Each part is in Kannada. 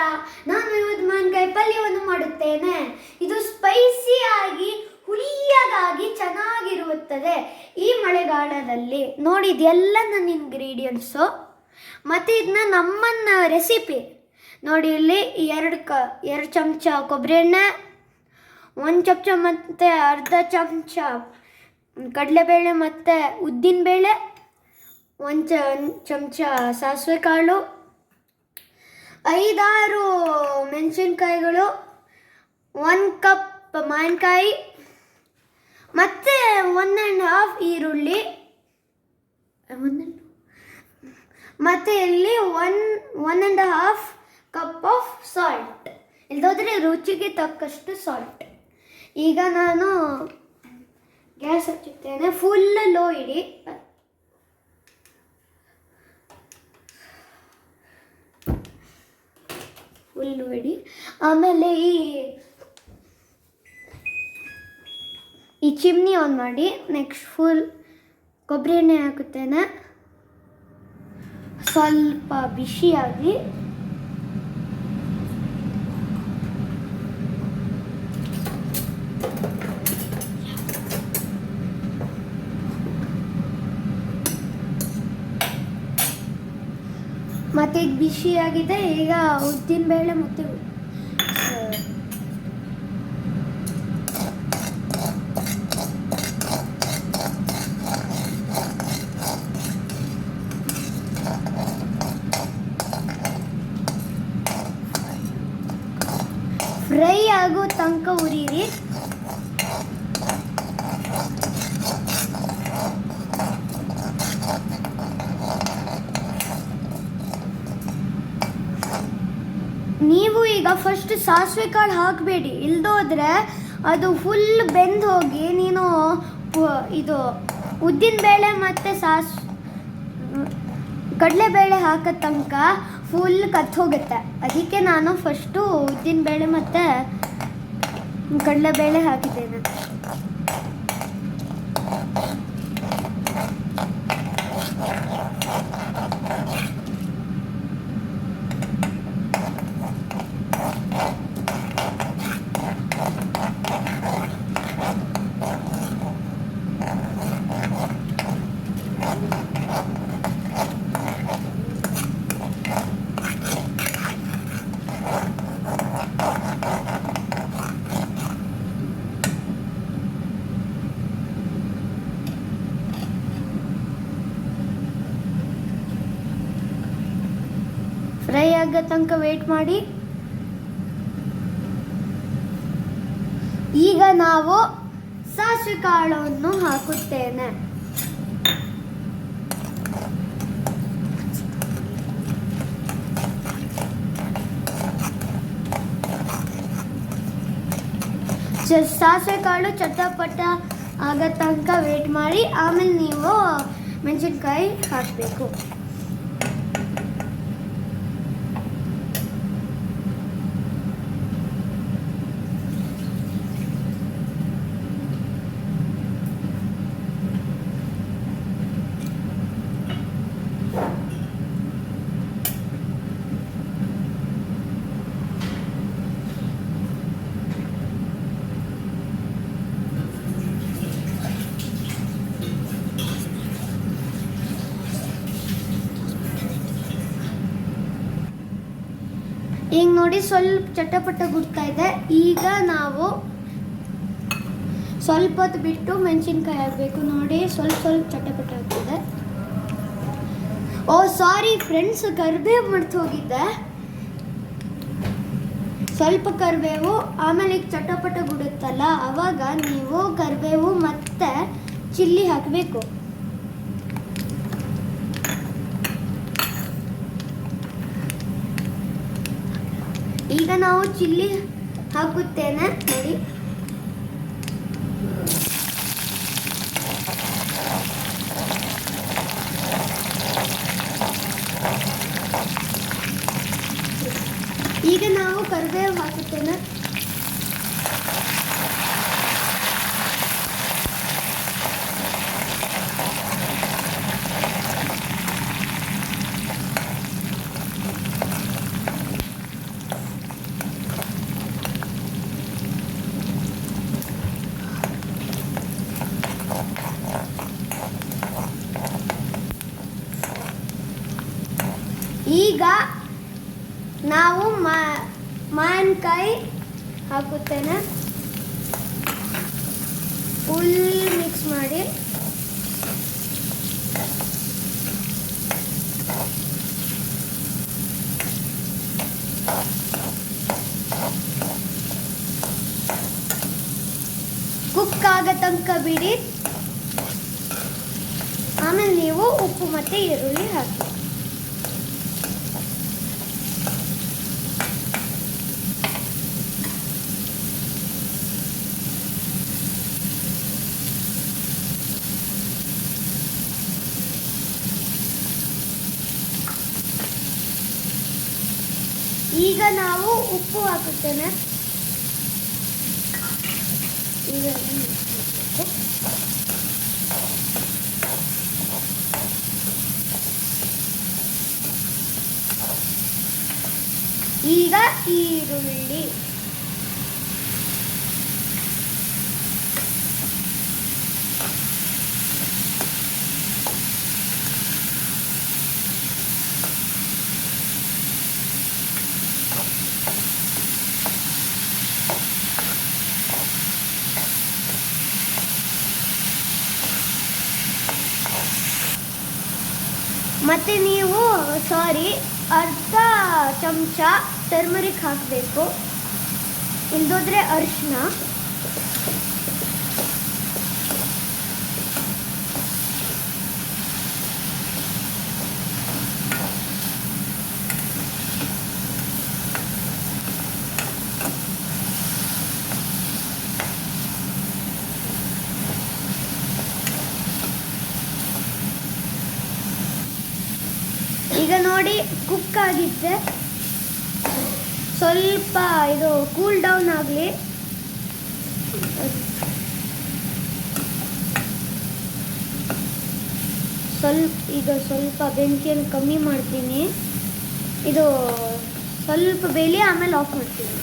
ನಮಸ್ಕಾರ. ನಾನು ಇವತ್ತು ಮಾವಿನಕಾಯಿ ಪಲ್ಯವನ್ನು ಮಾಡುತ್ತೇನೆ. ಇದು ಸ್ಪೈಸಿಯಾಗಿ ಹುಳಿಯಾಗಿ ಚೆನ್ನಾಗಿರುತ್ತದೆ ಈ ಮಳೆಗಾಲದಲ್ಲಿ. ನೋಡಿ, ಇದೆಲ್ಲ ನನ್ನ ಇಂಗ್ರೀಡಿಯೆಂಟ್ಸು. ಮತ್ತು ಇದನ್ನ ನಮ್ಮನ್ನ ರೆಸಿಪಿ ನೋಡಿ. ಇಲ್ಲಿ ಎರಡು ಚಮಚ ಕೊಬ್ಬರಿ ಎಣ್ಣೆ, 1 ಚಮಚ ಮತ್ತು ಅರ್ಧ ಚಮಚ ಕಡಲೆಬೇಳೆ ಮತ್ತು ಉದ್ದಿನಬೇಳೆ, 1 ಚಮಚ ಸಾಸಿವೆ ಕಾಳು, 5-6 ಮೆಣಸಿನ್ಕಾಯಿಗಳು, 1 ಕಪ್ ಮಾವಿನಕಾಯಿ ಮತ್ತು 1.5 ಈರುಳ್ಳಿ, ಮತ್ತು ಇಲ್ಲಿ 1.5 ಕಪ್ ಆಫ್ ಸಾಲ್ಟ್. ಇಲ್ಲದೋದ್ರೆ ರುಚಿಗೆ ತಕ್ಕಷ್ಟು ಸಾಲ್ಟ್. ಈಗ ನಾನು ಗ್ಯಾಸ್ ಹಚ್ಚುತ್ತೇನೆ. ಫುಲ್ ಲೋ ಇಡಿ. ಫುಲ್ಲು ಇಡಿ. ಆಮೇಲೆ ಈ ಚಿಮ್ನಿ ಆನ್ ಮಾಡಿ. ನೆಕ್ಸ್ಟ್ ಫುಲ್ ಕೊಬ್ಬರಿ ಎಣ್ಣೆ ಹಾಕುತ್ತೇನೆ. ಸ್ವಲ್ಪ ಬಿಸಿಯಾಗಿ ಮತ್ತೆ ಈಗ ಬಿಸಿಯಾಗಿದೆ. ಈಗ ಉದ್ದಿನಬೇಳೆ ಮತ್ತು ಫ್ರೈ ಆಗೋ ತನಕ ಉರಿಯಿರಿ. ನೀವು ಈಗ ಫಸ್ಟ್ ಸಾಸಿವೆ ಕಾಳು ಹಾಕಬೇಡಿ, ಇಲ್ದೋದ್ರೆ ಅದು ಫುಲ್ ಬೆಂದು ಹೋಗಿ ನೀನು ಇದು ಉದ್ದಿನಬೇಳೆ ಮತ್ತು ಕಡಲೆಬೇಳೆ ಹಾಕೋ ತನಕ ಫುಲ್ ಹೋಗುತ್ತೆ. ಅದಕ್ಕೆ ನಾನು ಫಸ್ಟು ಉದ್ದಿನಬೇಳೆ ಮತ್ತು ಕಡಲೆಬೇಳೆ ಹಾಕಿದ್ದೇನೆ. ಫ್ರೈ ಆಗೋ ತನಕ ವೇಟ್ ಮಾಡಿ. ಈಗ ನಾವು ಸಾಸಿವೆ ಕಾಳನ್ನು ಹಾಕುತ್ತೇನೆ. ಸಾಸಿವೆ ಕಾಳು ಚಟಪಟ ಆಗೋ ತನಕ ವೇಟ್ ಮಾಡಿ. ಆಮೇಲೆ ನೀವು ಮೆಣಸಿನ್ಕಾಯಿ ಹಾಕಬೇಕು. ಈಗ ನೋಡಿ ಸ್ವಲ್ಪ ಚಟಪಟ ಗುಡ್ತಾ ಇದೆ. ಈಗ ನಾವು ಸ್ವಲ್ಪ ಹೊತ್ತು ಬಿಟ್ಟು ಮೆಣಸಿನ್ಕಾಯಿ ಹಾಕಬೇಕು. ನೋಡಿ ಸ್ವಲ್ಪ ಚಟಪಟ ಆಗ್ತಿದೆ. ಓ ಸಾರಿ ಫ್ರೆಂಡ್ಸ್, ಕರಿಬೇವು ಮರ್ತು ಹೋಗಿದ್ದೆ. ಸ್ವಲ್ಪ ಕರಿಬೇವು, ಆಮೇಲೆ ಈಗ ಚಟಪಟ ಗುಡುತ್ತಲ್ಲ ಆವಾಗ ನೀವು ಕರಿಬೇವು ಮತ್ತು ಚಿಲ್ಲಿ ಹಾಕಬೇಕು. ಈಗ ನಾವು ಚಿಲ್ಲಿ ಹಾಕುತ್ತೇನೆ. ನೋಡಿ, ಈಗ ನಾವು ಕರಿಬೇವು ಹಾಕುತ್ತೇನೆ. ನಾವು ಮಾವಿನಕಾಯಿ ಹಾಕುತ್ತೇನೆ. ಫುಲ್ ಮಿಕ್ಸ್ ಮಾಡಿ ಕುಕ್ ಆಗೋ ತನಕ ಬಿಡಿ. ಆಮೇಲೆ ನೀವು ಉಪ್ಪು ಮತ್ತು ಈರುಳ್ಳಿ ಹಾಕಿ. ಈಗ ನಾವು ಉಪ್ಪು ಹಾಕುತ್ತೇನೆ. ಈಗ ಈಗ ಈರುಳ್ಳಿ, ಮತ್ತು ನೀವು ಅರ್ಧ ಚಮಚ ಟರ್ಮರಿಕ್ ಹಾಕಬೇಕು, ಇಲ್ಲದೋದ್ರೆ ಅರಿಶಿನ. ಈಗ ನೋಡಿ ಕುಕ್ ಆಗಿದ್ದೆ. ಸ್ವಲ್ಪ ಇದು ಕೂಲ್ ಡೌನ್ ಆಗಲಿ. ಸ್ವಲ್ಪ ಬೆಂಕಿಯನ್ನು ಕಮ್ಮಿ ಮಾಡ್ತೀನಿ. ಇದು ಸ್ವಲ್ಪ ಬೇಲಿ, ಆಮೇಲೆ ಆಫ್ ಮಾಡ್ತೀನಿ.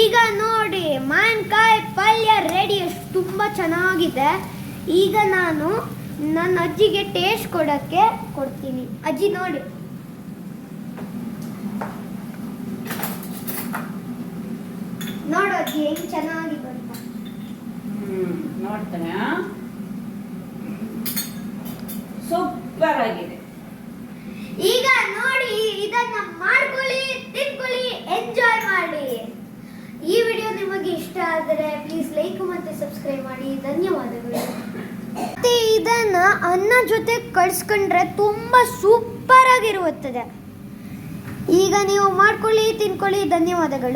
ಈಗ ನೋಡಿ ಮಾವಿನಕಾಯಿ ಪಲ್ಯ ರೆಡಿ. ತುಂಬ ಚೆನ್ನಾಗಿದೆ. ಈಗ ನಾನು ನನ್ನ ಅಜ್ಜಿಗೆ ಟೇಸ್ಟ್ ಕೊಡೋಕ್ಕೆ ಕೊಡ್ತೀನಿ. ಅಜ್ಜಿ ನೋಡಿ. ನೋಡು ಅಜ್ಜಿ ಹೆಂಗ್ ಚೆನ್ನಾಗಿದೆ ಅಂತ. ನೋಡ್ತಾನೆ. ಸೂಪರ್ ಆಗಿದೆ. ಈಗ ನೋಡಿ, ಇದನ್ನ ಮಾಡ್ಕೊಳ್ಳಿ, ತಿನ್ಕೊಳ್ಳಿ, ಎಂಜಾಯ್ ಮಾಡಿ. ಈ ವಿಡಿಯೋ ನಿಮಗೆ ಇಷ್ಟ ಆದರೆ ಪ್ಲೀಸ್ ಲೈಕ್ ಮತ್ತು ಸಬ್ಸ್ಕ್ರೈಬ್ ಮಾಡಿ. ಧನ್ಯವಾದಗಳು. ಮತ್ತೆ ಇದನ್ನ ಅನ್ನ ಜೊತೆ ಕಳ್ಸ್ಕೊಂಡ್ರೆ ತುಂಬ ಸೂಪರ್ ಆಗಿರುತ್ತದೆ. ಈಗ ನೀವು ಮಾಡ್ಕೊಳ್ಳಿ, ತಿನ್ಕೊಳ್ಳಿ. ಧನ್ಯವಾದಗಳು.